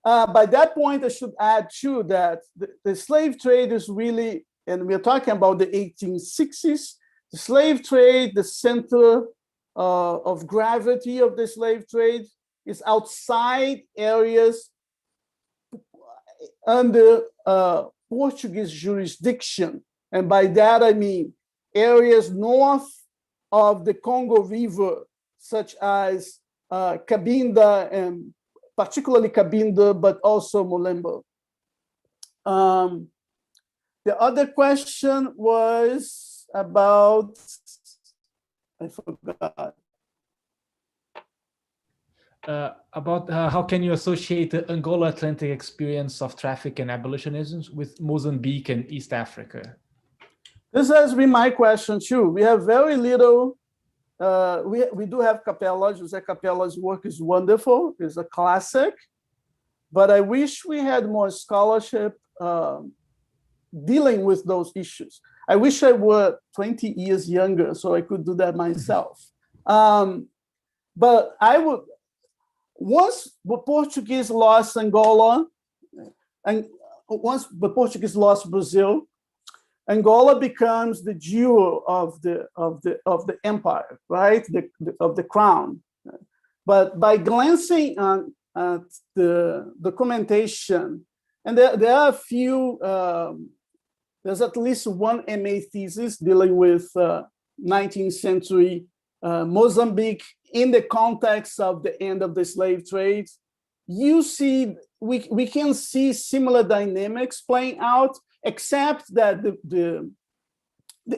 By that point, I should add too that the slave trade is really, and we're talking about the 1860s, the slave trade, the center of gravity of the slave trade is outside areas under Portuguese jurisdiction. And by that, I mean areas north of the Congo River, such as Cabinda, and particularly Cabinda, but also Molembo. The other question was about, I forgot. About how can you associate the Angola-Atlantic experience of traffic and abolitionism with Mozambique and East Africa? This has been my question too. We have very little, we do have Capella. José Capella's work is wonderful, it's a classic, but I wish we had more scholarship dealing with those issues. I wish I were 20 years younger so I could do that myself. But I would, once the Portuguese lost Angola, and once the Portuguese lost Brazil, Angola becomes the jewel of the empire, right? Of the crown. But by glancing at the documentation, and there are a few, there's at least one MA thesis dealing with 19th century Mozambique in the context of the end of the slave trade. You see, we can see similar dynamics playing out, except that the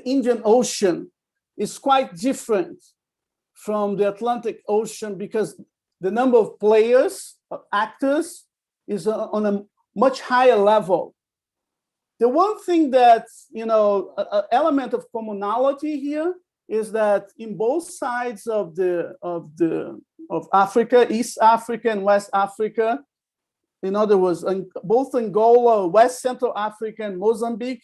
Indian Ocean is quite different from the Atlantic Ocean because the number of players, actors, is on a much higher level. The one thing that, you know, an element of commonality here is that in both sides of Africa, East Africa and West Africa, in other words, both Angola, West Central Africa, and Mozambique,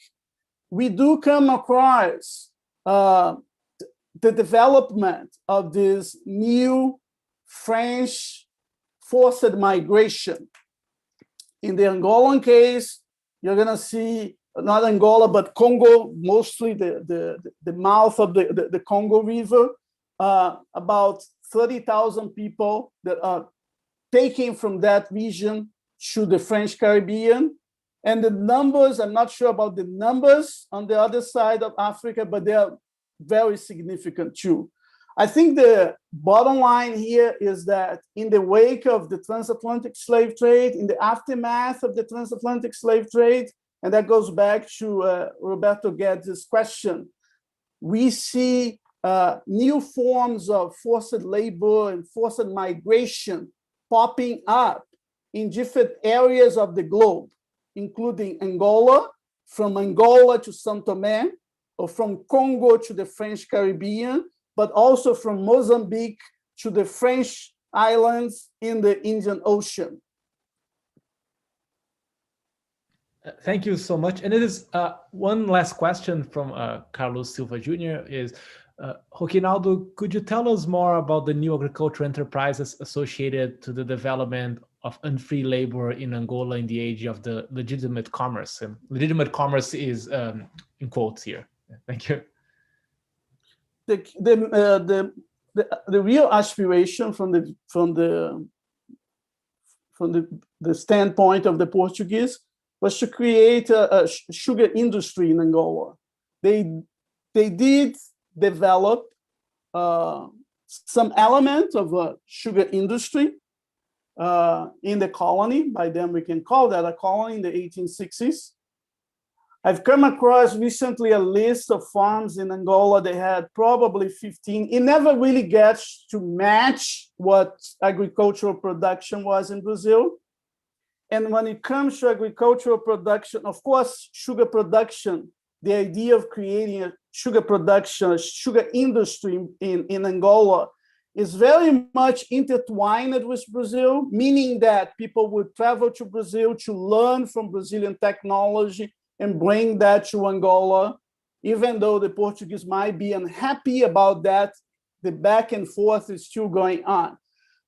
we do come across the development of this new French forced migration. In the Angolan case, you're going to see not Angola, but Congo, mostly the mouth of the Congo River, about 30,000 people that are taken from that region to the French Caribbean. And the numbers, I'm not sure about the numbers on the other side of Africa, but they are very significant too. I think the bottom line here is that in the wake of the transatlantic slave trade, in the aftermath of the transatlantic slave trade, and that goes back to Roberto Guedes' question, we see new forms of forced labor and forced migration popping up in different areas of the globe, including Angola, from Angola to São Tomé, or from Congo to the French Caribbean, but also from Mozambique to the French islands in the Indian Ocean. Thank you so much. And it is one last question from Carlos Silva Jr. is, Roquinaldo, could you tell us more about the new agricultural enterprises associated to the development of unfree labor in Angola in the age of the legitimate commerce? And legitimate commerce is in quotes here. Thank you. The real aspiration from the standpoint of the Portuguese was to create a sugar industry in Angola. They did develop some element of a sugar industry in the colony. By then we can call that a colony in the 1860s. I've come across recently a list of farms in Angola. They had probably 15. It never really gets to match what agricultural production was in Brazil. And when it comes to agricultural production, of course, sugar production, the idea of creating a sugar production, a sugar industry in Angola is very much intertwined with Brazil, meaning that people would travel to Brazil to learn from Brazilian technology and bring that to Angola. even though the Portuguese might be unhappy about that, the back and forth is still going on.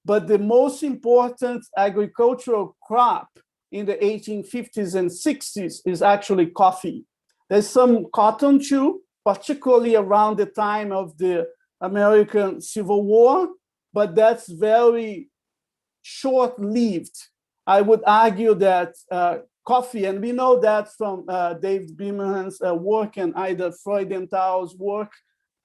But the most important agricultural crop in the 1850s and 60s is actually coffee. There's some cotton too, particularly around the time of the American Civil War, but that's very short-lived. I would argue that coffee, and we know that from David Beeman's work and Ida Freudenthal's work,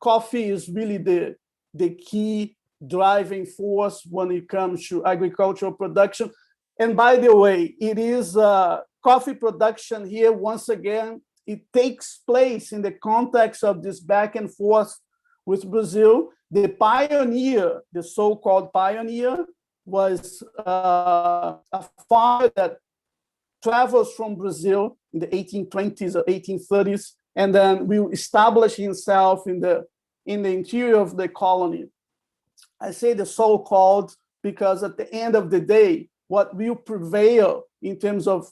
coffee is really the key driving force when it comes to agricultural production. And by the way, it is coffee production here, once again, it takes place in the context of this back and forth with Brazil. The pioneer, the so-called pioneer, was a farmer that travels from Brazil in the 1820s or 1830s, and then will establish himself in the interior of the colony. I say the so-called because at the end of the day, what will prevail in terms of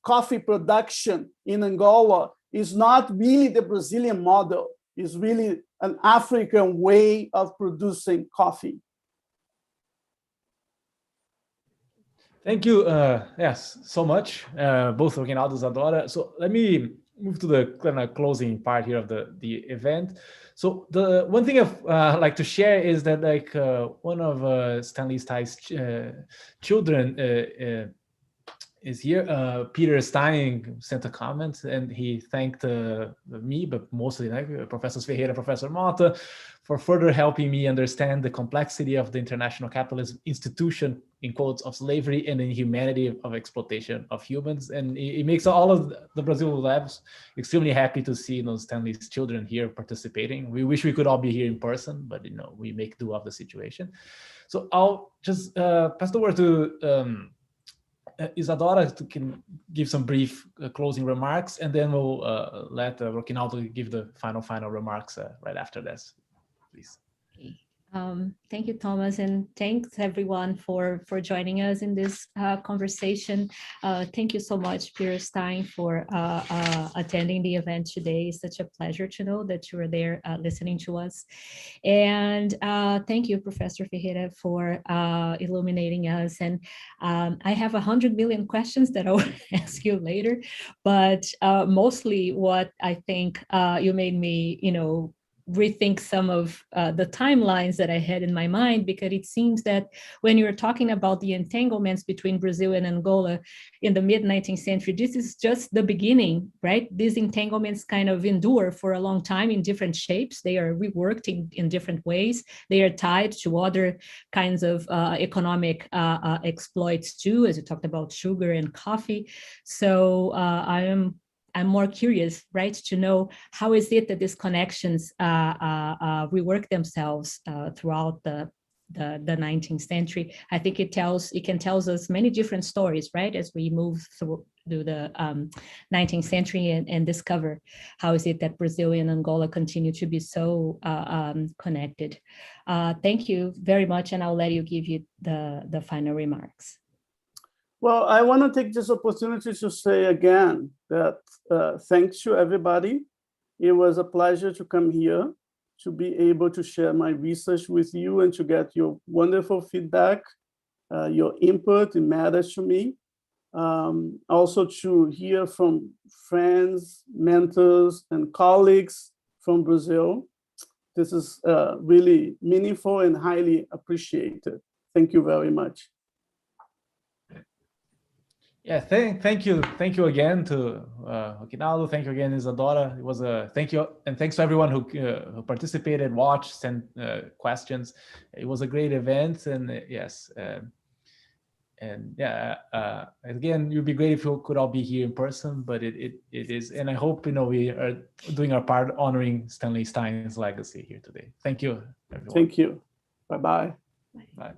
coffee production in Angola is not really the Brazilian model, it's really an African way of producing coffee. Thank you, yes, so much, both Roquinaldo and Isadora. So let me move to the kind of closing part here of the event. So the one thing I'd like to share is that like one of Stanley Stein's children is here. Peter Stein sent a comment and he thanked me, but mostly like Professor Ferreira and Professor Mota for further helping me understand the complexity of the international capitalist institution, in quotes, of slavery and the inhumanity of exploitation of humans. And it makes all of the Brazil labs extremely happy to see Stanley's children here participating. We wish we could all be here in person, but we make do of the situation. So I'll just pass the word to Isadora can give some brief closing remarks, and then we'll let Roquinaldo give the final remarks right after this, please. Thank you, Thomas, and thanks everyone for joining us in this conversation. Thank you so much, Peter Stein, for attending the event today. It's such a pleasure to know that you were there listening to us. And thank you, Professor Ferreira, for illuminating us. And I have 100 million questions that I will ask you later, but mostly what I think you made me, rethink some of the timelines that I had in my mind, because it seems that when you're talking about the entanglements between Brazil and Angola in the mid-19th century, this is just the beginning, right? These entanglements kind of endure for a long time in different shapes. They are reworked in different ways. They are tied to other kinds of economic exploits too, as you talked about sugar and coffee. So I'm more curious, right, to know how is it that these connections rework themselves throughout the 19th century. I think it can tell us many different stories, right, as we move through the 19th century and discover how is it that Brazil and Angola continue to be so connected. Thank you very much, and I'll let you give you the final remarks. Well, I want to take this opportunity to say again that thanks to everybody. It was a pleasure to come here, to be able to share my research with you and to get your wonderful feedback, your input. It matters to me. Also to hear from friends, mentors, and colleagues from Brazil. This is really meaningful and highly appreciated. Thank you very much. Yeah, thank you again to Roquinaldo. Thank you again, Isadora. It was a thank you, and thanks to everyone who participated, watched, sent questions. It was a great event, and yes, and yeah, again, it would be great if you could all be here in person, but it is, and I hope we are doing our part honoring Stanley Stein's legacy here today. Thank you, everyone. Thank you. Bye-bye. Bye.